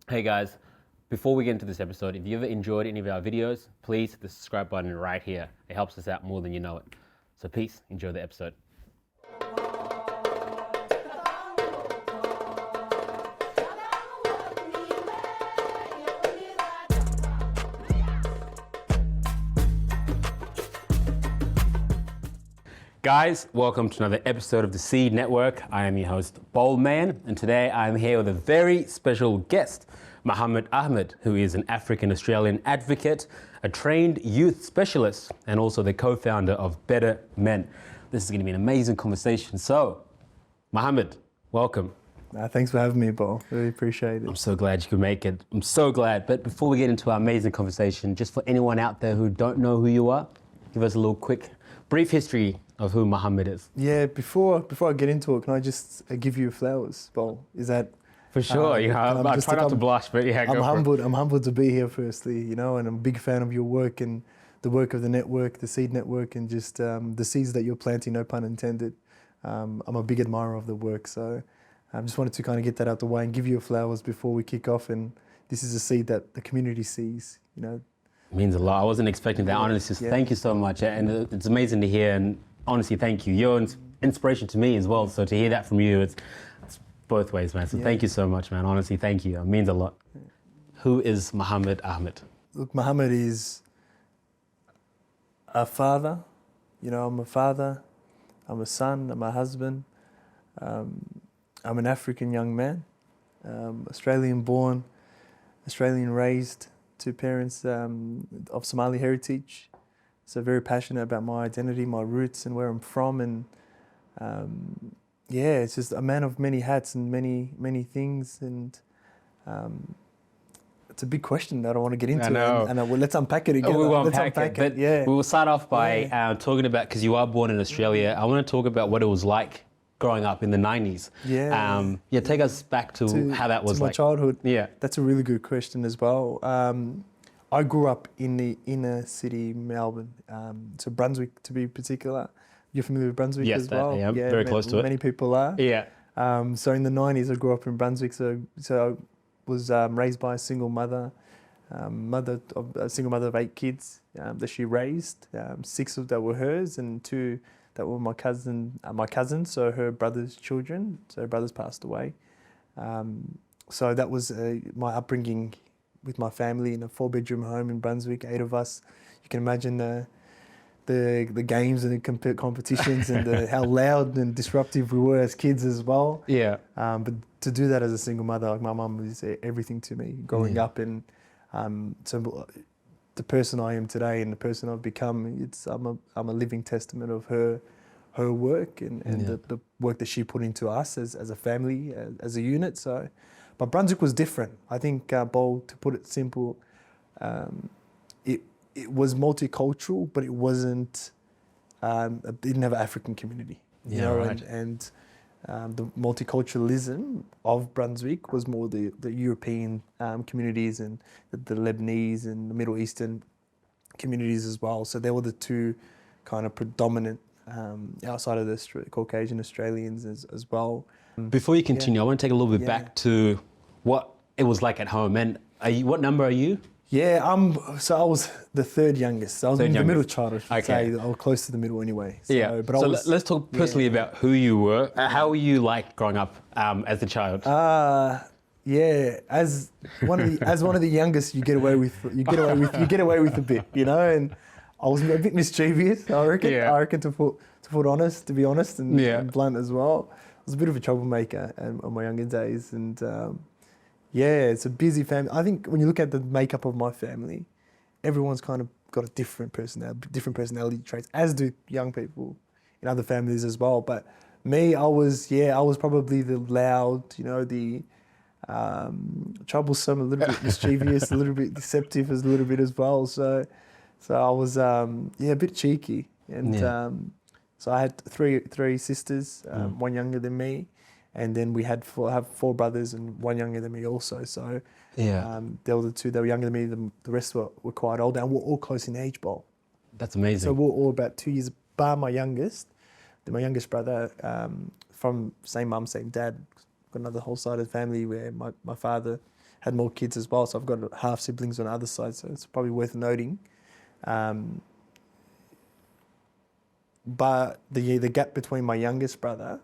Hey guys, before we get into this episode, if you ever enjoyed any of our videos, please hit the subscribe button right here. It helps us out more than you know it. So peace, enjoy the episode. Guys, welcome to another episode of the Seed Network. I am your host, Bold Man, and today I'm here with a very special guest, Mahamed Ahamed, who is an African-Australian advocate, a trained youth specialist, and also the co-founder of Betterment. This is going to be an amazing conversation. So, Mahamed, welcome. Thanks for having me, Bo. Really appreciate it. I'm so glad you could make it. I'm so glad. But before we get into our amazing conversation, just for anyone out there who don't know who you are, give us a little quick, brief history of who Mahamed is. Yeah, before I get into it, can I just give you flowers, Bo? Is that... For sure, I try not to blush, but yeah, I'm humbled to be here firstly, and I'm a big fan of your work and the work of the network, the Seed Network, and just the seeds that you're planting, no pun intended. I'm a big admirer of the work, so I just wanted to kind of get that out the way and give you flowers before we kick off, and this is a seed that the community sees, It means a lot. I wasn't expecting that, honestly. Thank you so much, and it's amazing to hear, and honestly, thank you. You're an inspiration to me as well, so to hear that from you, it's both ways, man. So thank you so much, man. Honestly, thank you. It means a lot. Who is Mahamed Ahamed? Look, Mahamed is a father. I'm a father. I'm a son. I'm a husband. I'm an African young man, Australian born, Australian raised to parents of Somali heritage. So very passionate about my identity, my roots, and where I'm from, and it's just a man of many hats and many things, and it's a big question that I want to get into. I know. And let's unpack it again. We will unpack it. But we will start off by talking about, because you are born in Australia. I want to talk about what it was like growing up in the 90s. Take us back to how that was to like. my childhood. Yeah. That's a really good question as well. I grew up in the inner city, Melbourne, so Brunswick to be particular. You're familiar with Brunswick as well? Yes, I am. Very close to it. Many people are. Yeah. So in the 90s, I grew up in Brunswick. So I was raised by a single mother, a single mother of 8 kids that she raised. 6 of that were hers, and 2 that were my cousins, so her brother's children. So her brothers passed away. So that was my upbringing with my family in a 4-bedroom home in Brunswick, 8 of us. You can imagine the games and the competitions and how loud and disruptive we were as kids as well. Yeah. But to do that as a single mother, like my mum was everything to me growing up, and so the person I am today and the person I've become, I'm a living testament of her work and the work that she put into us as a family, as a unit. So. But Brunswick was different. I think, Bold, to put it simple, it was multicultural, but it wasn't. It didn't have an African community. Right. And the multiculturalism of Brunswick was more the European communities and the Lebanese and the Middle Eastern communities as well. So they were the 2 kind of predominant outside of the Caucasian Australians as well. Before you continue, I want to take a little bit back to what it was like at home. And what number are you? Yeah, so I was the 3rd youngest. So I was the middle child, I should say. I was close to the middle anyway. So, But let's talk personally about who you were. How were you like growing up as a child? As one of the youngest, you get away with a bit, And I was a bit mischievous, I reckon. Yeah. I reckon to be honest, and blunt as well. I was a bit of a troublemaker on my younger days, and it's a busy family. I think when you look at the makeup of my family, everyone's kind of got a different personality traits, as do young people in other families as well. But me, I was probably the loud, the troublesome, a little bit mischievous, a little bit deceptive, a little bit as well. So I was a bit cheeky, and so I had three sisters, one younger than me, and then we have 4 brothers and one younger than me also. So they were the 2 that were younger than me. The rest were quite older, and we're all close in age, Bowl. That's amazing. So we're all about 2 years, bar my youngest. My youngest brother, from same mum, same dad. Got another whole side of the family where my father had more kids as well. So I've got half siblings on the other side. So it's probably worth noting. But the gap between my youngest brother,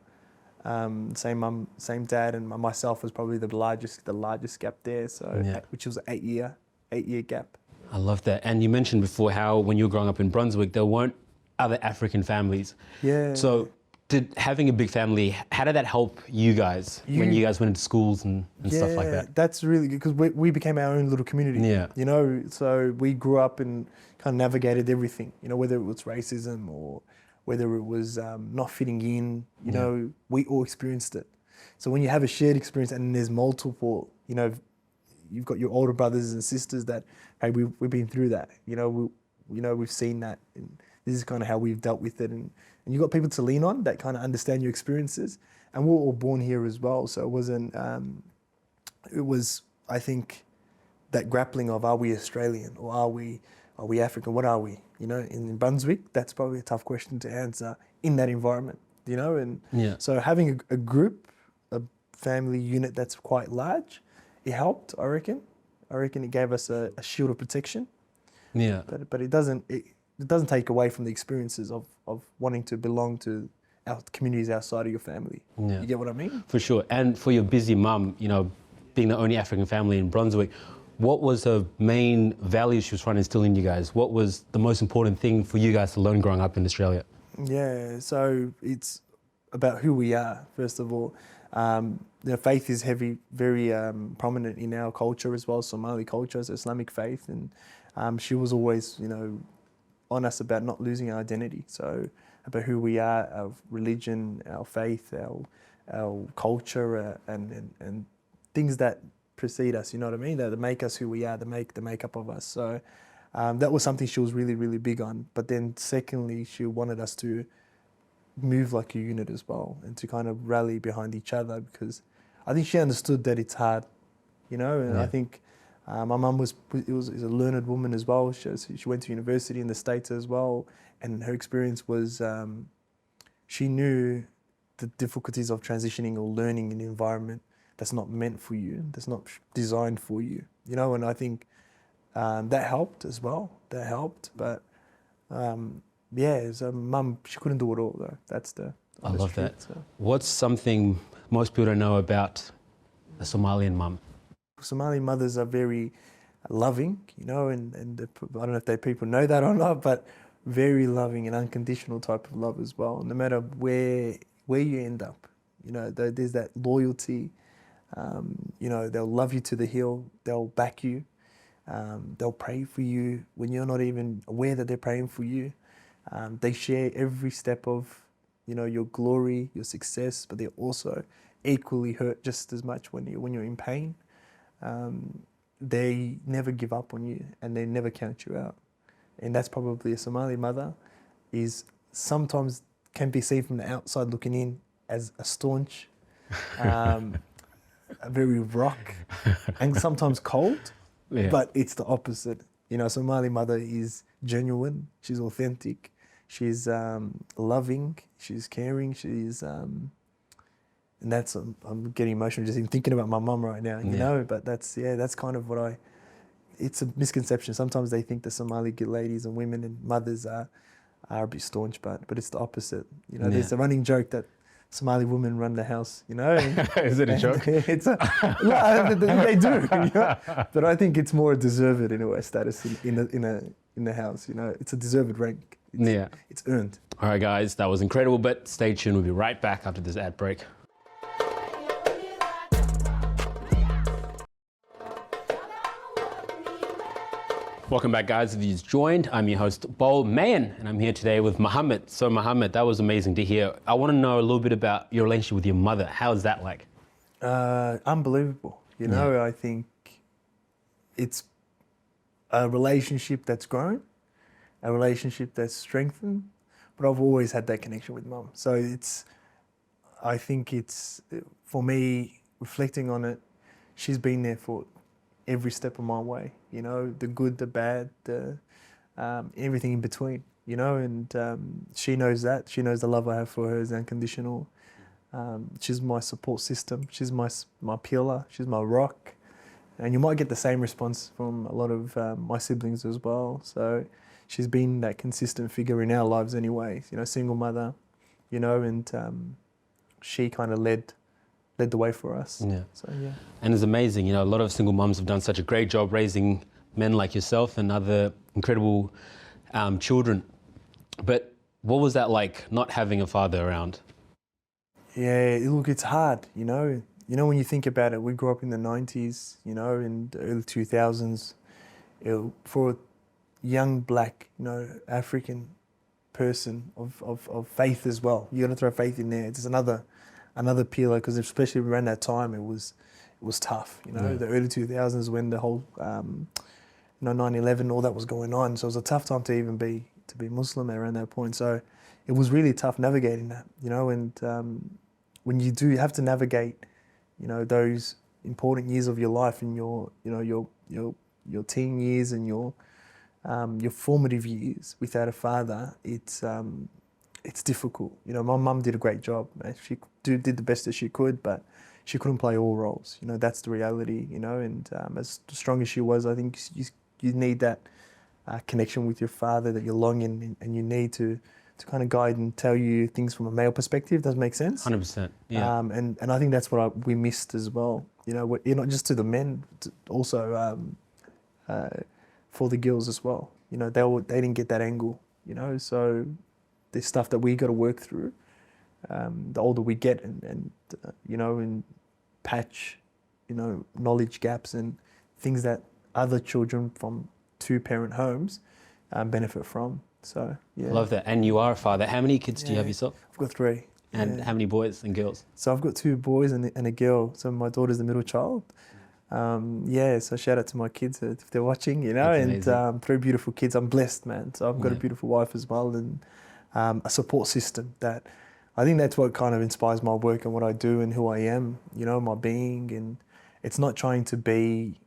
same mum, same dad, and myself was probably the largest gap there. So which was an 8-year gap. I love that. And you mentioned before how when you were growing up in Brunswick, there weren't other African families. Yeah. So did having a big family, how did that help you guys when you guys went into schools and stuff like that? That's really good because we became our own little community. Yeah. You know, so we grew up and kind of navigated everything, you know, whether it was racism or whether it was not fitting in, you know, we all experienced it. So when you have a shared experience and there's multiple, you know, you've got your older brothers and sisters that, hey, we've been through that, you know, we've seen that, and this is kind of how we've dealt with it, and you've got people to lean on that kind of understand your experiences, and we're all born here as well, so it wasn't, it was, I think, that grappling of, are we Australian or are we African, what are we, you know, in Brunswick, that's probably a tough question to answer in that environment, you know, and so having a group, a family unit that's quite large, it helped, I reckon. I reckon it gave us a shield of protection. Yeah. But it doesn't take away from the experiences of wanting to belong to our communities outside of your family. Yeah. You get what I mean? For sure. And for your busy mum, you know, being the only African family in Brunswick, what was the main values she was trying to instill in you guys? What was the most important thing for you guys to learn growing up in Australia? Yeah, so it's about who we are, first of all. You know, faith is very prominent in our culture as well, Somali culture, so Islamic faith, and she was always, you know, on us about not losing our identity. So about who we are, our religion, our faith, our culture, and things that precede us. You know what I mean? That make us who we are, the makeup of us. So that was something she was really, really big on. But then secondly, she wanted us to move like a unit as well, and to kind of rally behind each other, because I think she understood that it's hard, you know, and I think my mum was a learned woman as well. She went to university in the States as well, and her experience was, she knew the difficulties of transitioning or learning in an environment that's not meant for you, that's not designed for you, you know, and I think that helped as well, but yeah, so mum, she couldn't do it all though. That's the I love truth, that. So. What's something most people don't know about a Somalian mum? Somali mothers are very loving, you know, and I don't know if people know that or not, but very loving and unconditional type of love as well. No matter where you end up, you know, there's that loyalty. You know, they'll love you to the hill. They'll back you. They'll pray for you when you're not even aware that they're praying for you. They share every step of, you know, your glory, your success, but they also equally hurt just as much when you're in pain. They never give up on you, and they never count you out. And that's probably a Somali mother is sometimes can be seen from the outside looking in as a staunch, a very rock, and sometimes cold, but it's the opposite. You know, Somali mother is genuine, she's authentic, she's loving, she's caring, she's and that's, I'm getting emotional just even thinking about my mum right now, you know, but that's kind of what it's a misconception. Sometimes they think the Somali ladies and women and mothers are a bit staunch, but it's the opposite. You know, there's a running joke that Somali women run the house, you know. Is it a joke? It's no, they do, you know? But I think it's more a deserved in a way status in the house, you know. It's a deserved rank. It's earned. All right, guys, that was incredible, but stay tuned. We'll be right back after this ad break. Welcome back, guys. If you've joined, I'm your host, Bol Mayan, and I'm here today with Mahamed. So, Mahamed, that was amazing to hear. I want to know a little bit about your relationship with your mother. How is that like? Unbelievable. You know, I think it's a relationship that's grown, a relationship that's strengthened, but I've always had that connection with mum. So I think it's, for me, reflecting on it, she's been there for every step of my way, you know, the good, the bad, everything in between, you know, and she knows that. She knows the love I have for her is unconditional. She's my support system. She's my pillar. She's my rock. And you might get the same response from a lot of my siblings as well. So she's been that consistent figure in our lives anyway, single mother, and she kind of led the way for us. Yeah. So, yeah. And it's amazing, a lot of single mums have done such a great job raising men like yourself and other incredible children. But what was that like, not having a father around? Yeah, look, it's hard, when you think about it, we grew up in the 90s, in the early 2000s. For a young black, African person of faith as well, you got to throw faith in there. It's another pillar, because especially around that time, it was tough. The early 2000s, when the whole 9/11, all that was going on. So it was a tough time to even be Muslim around that point. So it was really tough navigating that, and when you do have to navigate, those important years of your life and your teen years and your formative years without a father, it's difficult. My mum did a great job. She did the best that she could, but she couldn't play all roles. That's the reality. And as strong as she was, I think you need that connection with your father that you're longing, and you need to kind of guide and tell you things from a male perspective. Does that make sense? 100%. Yeah. And I think that's what we missed as well. Not just to the men, also for the girls as well. They didn't get that angle. So there's stuff that we got to work through. The older we get, and patch, knowledge gaps and things that other children from two-parent homes benefit from. So, yeah. Love that. And you are a father. How many kids do you have yourself? I've got 3. And how many boys and girls? So I've got 2 boys and a girl. So my daughter's the middle child. So shout out to my kids if they're watching, and 3 beautiful kids. I'm blessed, man. So I've got a beautiful wife as well, and a support system that I think that's what kind of inspires my work and what I do and who I am, my being. And it's not trying to be,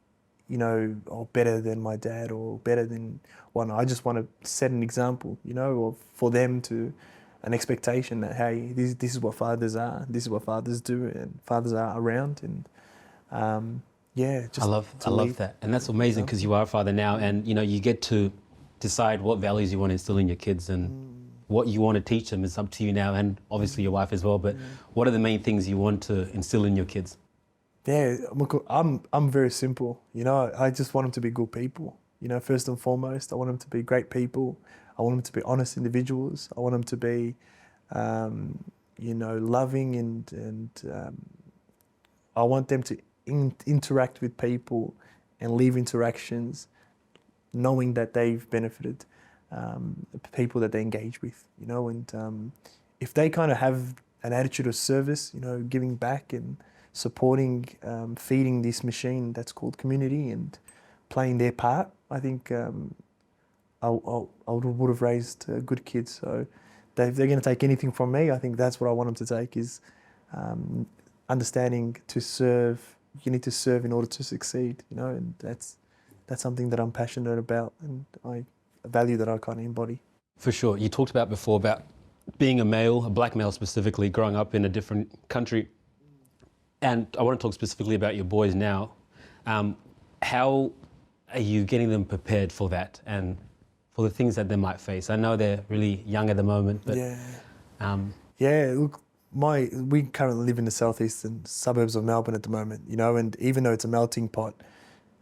better than my dad or better than one. I just want to set an example, or for them to, an expectation that, hey, this is what fathers are, this is what fathers do, and fathers are around. And I love that. And that's amazing, because you are a father now, and you get to decide what values you want to instill in your kids, and what you want to teach them is up to you now, and obviously your wife as well. But what are the main things you want to instill in your kids? Yeah, look, I'm very simple. I just want them to be good people. First and foremost, I want them to be great people. I want them to be honest individuals. I want them to be, loving, and I want them to interact with people and leave interactions knowing that they've benefited people that they engage with. And if they kind of have an attitude of service, giving back and supporting, feeding this machine that's called community and playing their part, I think I would have raised good kids. So if they're going to take anything from me, I think that's what I want them to take, is understanding to serve. You need to serve in order to succeed, and that's something that I'm passionate about, and a value that I kind of embody. For sure. You talked about before about being a male, a black male specifically, growing up in a different country. And I want to talk specifically about your boys now. How are you getting them prepared for that and for the things that they might face? I know they're really young at the moment, but... Look, we currently live in the southeastern suburbs of Melbourne at the moment, and even though it's a melting pot,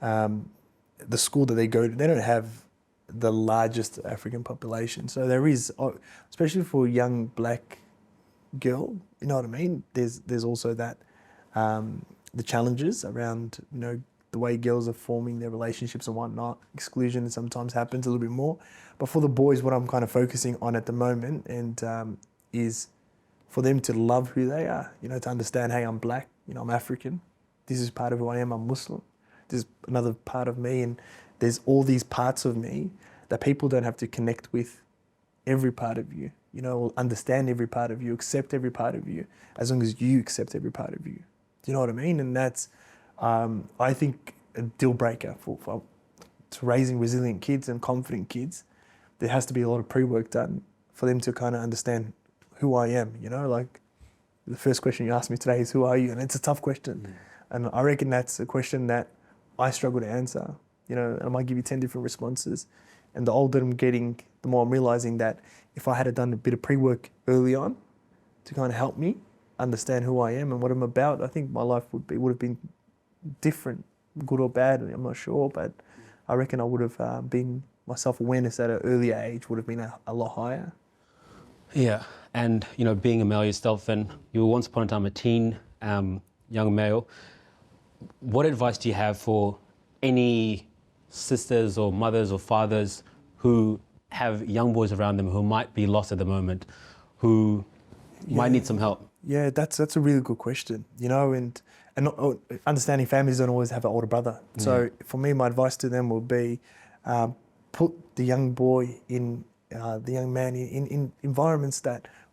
the school that they go to, they don't have the largest African population. So there is, especially for a young black girl, you know what I mean? There's also that, the challenges around, the way girls are forming their relationships and whatnot. Exclusion sometimes happens a little bit more. But for the boys, what I'm kind of focusing on at the moment is for them to love who they are, to understand, hey, I'm black, I'm African. This is part of who I am, I'm Muslim. This is another part of me, and there's all these parts of me that people don't have to connect with every part of you, or understand every part of you, accept every part of you, as long as you accept every part of you. Do you know what I mean? And that's, I think, a deal breaker for raising resilient kids and confident kids. There has to be a lot of pre-work done for them to kind of understand who I am, like the first question you asked me today is, who are you? And it's a tough question. And I reckon that's a question that I struggle to answer. And I might give you 10 different responses. And the older I'm getting, the more I'm realizing that if I had done a bit of pre-work early on to kind of help me understand who I am and what I'm about, I think my life would have been different, good or bad. I'm not sure, but I reckon I would have been, my self-awareness at an earlier age would have been a lot higher. Yeah, and being a male yourself, and you were once upon a time a teen young male. What advice do you have for any sisters or mothers or fathers who have young boys around them who might be lost at the moment, who might need some help? Yeah, that's a really good question. And not, understanding families don't always have an older brother. So for me, my advice to them would be put the young boy in, the young man in environments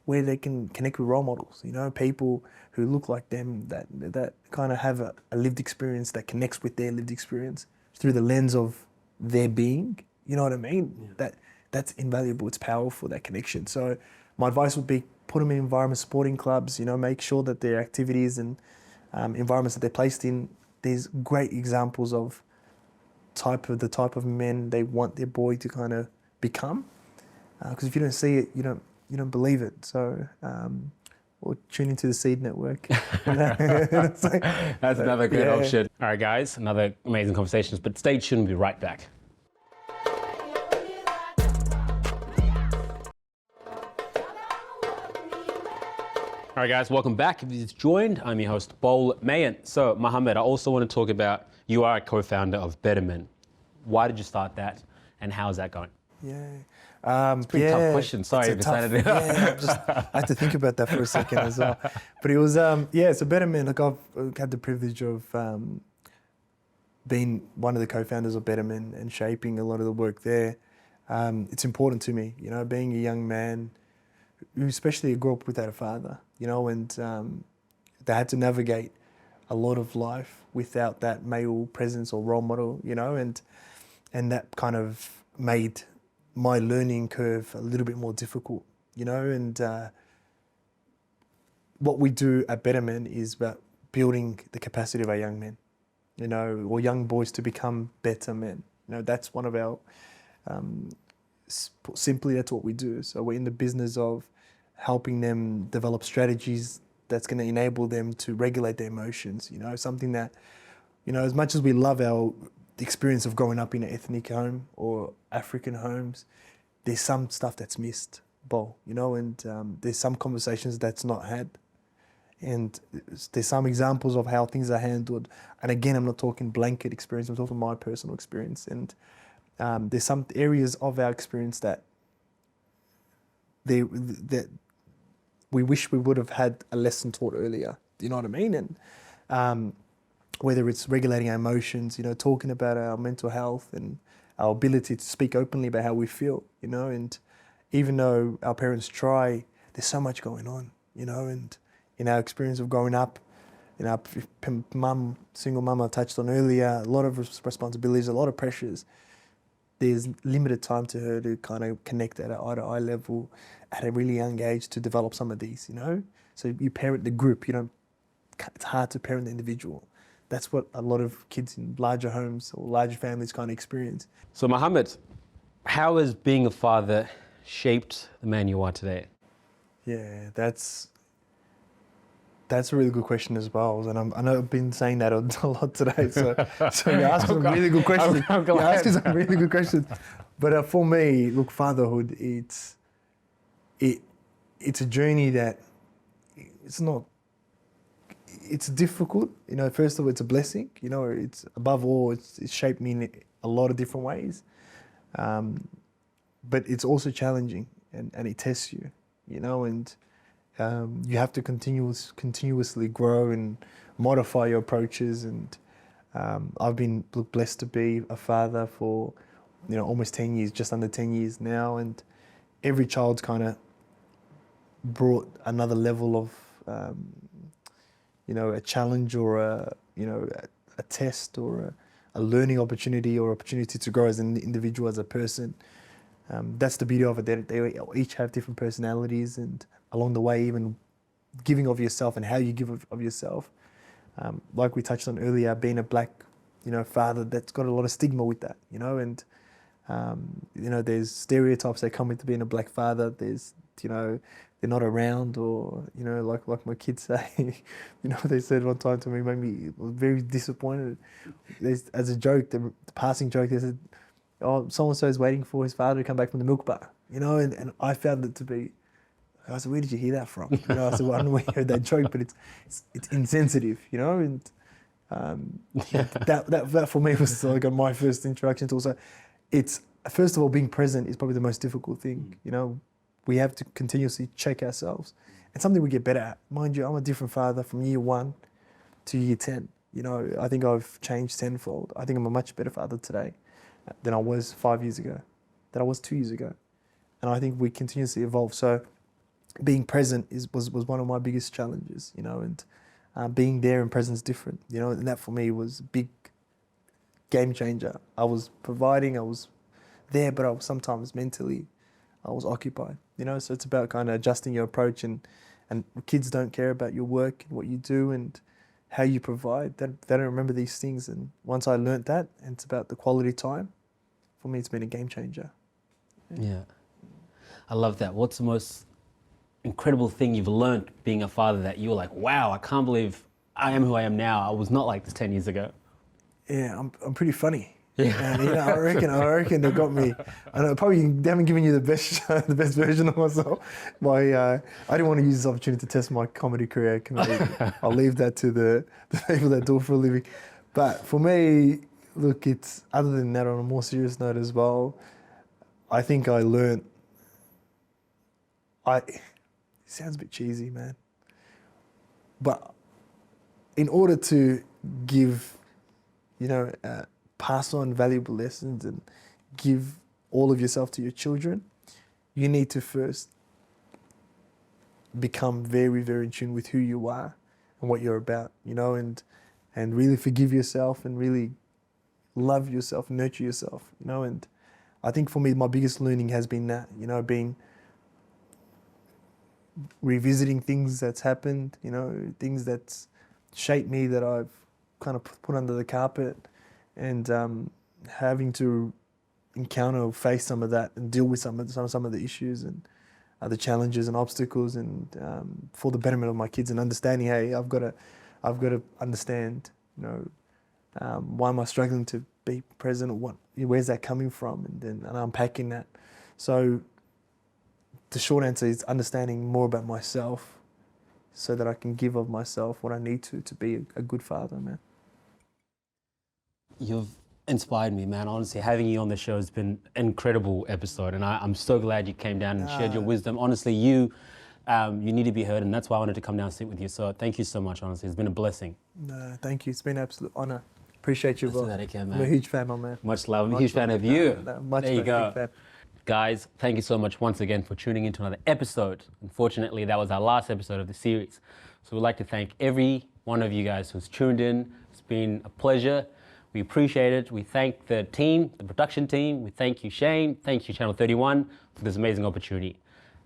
where they can connect with role models. People who look like them, that kind of have a lived experience that connects with their lived experience through the lens of their being. You know what I mean? Yeah. That's invaluable. It's powerful, that connection. So my advice would be put them in environments, sporting clubs. Make sure that their activities and environments that they're placed in, there's great examples of the type of men they want their boy to kind of become. Because if you don't see it, you don't believe it. So, or tune into the Seed Network. That's another good option. All right, guys, another amazing conversations, but stay tuned. We'll be right back. All right, guys, welcome back. If you just joined, I'm your host, Bol Mayan. So, Mahamed, I also want to talk about, you are a co-founder of Betterment. Why did you start that, and how's that going? Yeah. It's a pretty tough question. Sorry, I had to think about that for a second as well. But it was, so Betterment, like I've had the privilege of being one of the co-founders of Betterment and shaping a lot of the work there. It's important to me, being a young man who especially grew up without a father, and they had to navigate a lot of life without that male presence or role model, and that kind of made my learning curve a little bit more difficult, and what we do at Betterment is about building the capacity of our young men, or young boys to become better men. That's one of our, simply that's what we do. So we're in the business of helping them develop strategies that's going to enable them to regulate their emotions, something that, as much as we love the experience of growing up in an ethnic home or African homes, there's some stuff that's missed, and there's some conversations that's not had. And there's some examples of how things are handled. And again, I'm not talking blanket experience, I'm talking my personal experience. And there's some areas of our experience that we wish we would have had a lesson taught earlier. Do you know what I mean? And whether it's regulating our emotions, talking about our mental health and our ability to speak openly about how we feel, and even though our parents try, there's so much going on, and in our experience of growing up, our single mum I touched on earlier, a lot of responsibilities, a lot of pressures. There's limited time to her to kind of connect at an eye-to-eye level at a really young age to develop some of these, So you parent the group, it's hard to parent the individual. That's what a lot of kids in larger homes or larger families kind of experience. So Mahamed, how has being a father shaped the man you are today? Yeah, that's a really good question as well. And I know I've been saying that a lot today. So you're asking some really good questions. You're asking some really good questions. But for me, look, fatherhood, it's a journey that it's difficult. First of all, it's a blessing. It's above all, it's shaped me in a lot of different ways. But it's also challenging and it tests you, and you have to continuously grow and modify your approaches. And I've been blessed to be a father for, almost 10 years, just under 10 years now. And every child's kind of brought another level of, a challenge or a test or a learning opportunity or opportunity to grow as an individual, as a person. That's the beauty of it. They each have different personalities, and along the way, even giving of yourself and how you give of yourself. Like we touched on earlier, being a black father that's got a lot of stigma with that, and there's stereotypes that come into being a black father. There's, they're not around, or, like my kids say, they said one time to me, made me very disappointed. As a joke, the passing joke, they said, oh, so-and-so is waiting for his father to come back from the milk bar, and I found it to be, I said, where did you hear that from? I said, well, I don't know where you heard that joke, but it's insensitive, and that for me was like my first introduction to also, it's, first of all, being present is probably the most difficult thing, we have to continuously check ourselves, and something we get better at. Mind you, I'm a different father from year 1 to year 10. I think I've changed tenfold. I think I'm a much better father today than I was 5 years ago, than I was 2 years ago. And I think we continuously evolve. So being present was one of my biggest challenges, and being there and present is different, and that for me was a big game changer. I was providing, I was there, but I was sometimes mentally, I was occupied, so it's about kind of adjusting your approach, and kids don't care about your work and what you do and how you provide. They don't remember these things. And once I learnt that, and it's about the quality time, for me it's been a game changer. Yeah. I love that. What's the most incredible thing you've learned being a father that you were like, wow, I can't believe I am who I am now. I was not like this 10 years ago. Yeah, I'm pretty funny. Yeah. And I reckon they got me. I know probably they haven't given you the best version of myself. I didn't want to use this opportunity to test my comedy career. I'll leave that to the people that do it for a living. But for me, look, it's, other than that, on a more serious note as well, I think I learned. It sounds a bit cheesy, man. But in order to give, pass on valuable lessons and give all of yourself to your children, you need to first become very, very in tune with who you are and what you're about, and really forgive yourself and really love yourself, nurture yourself, and I think for me, my biggest learning has been that, being revisiting things that's happened, things that's shaped me that I've kind of put under the carpet, and having to encounter or face some of that and deal with some of the issues and the challenges and obstacles, and for the betterment of my kids, and understanding, hey, I've got to understand, why am I struggling to be present, or where's that coming from, and unpacking that. So the short answer is understanding more about myself, so that I can give of myself what I need to be a good father, man. You've inspired me, man. Honestly, having you on the show has been an incredible episode, and I'm so glad you came down and shared your wisdom. Honestly, you need to be heard, and that's why I wanted to come down and sit with you. So thank you so much, honestly. It's been a blessing. No, thank you. It's been an absolute honour. Appreciate you, bro. Man. I'm a huge fan, my man. Much love. I'm a huge fan of you. There you go. Guys, thank you so much once again for tuning into another episode. Unfortunately, that was our last episode of the series. So we'd like to thank every one of you guys who's tuned in. It's been a pleasure. We appreciate it. We thank the team, the production team. We thank you, Shane. Thank you, Channel 31, for this amazing opportunity.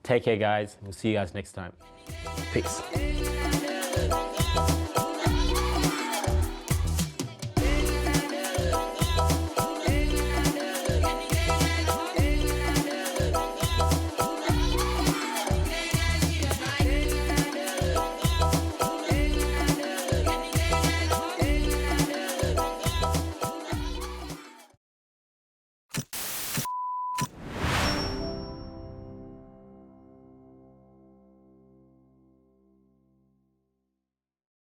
Take care, guys. We'll see you guys next time. Peace.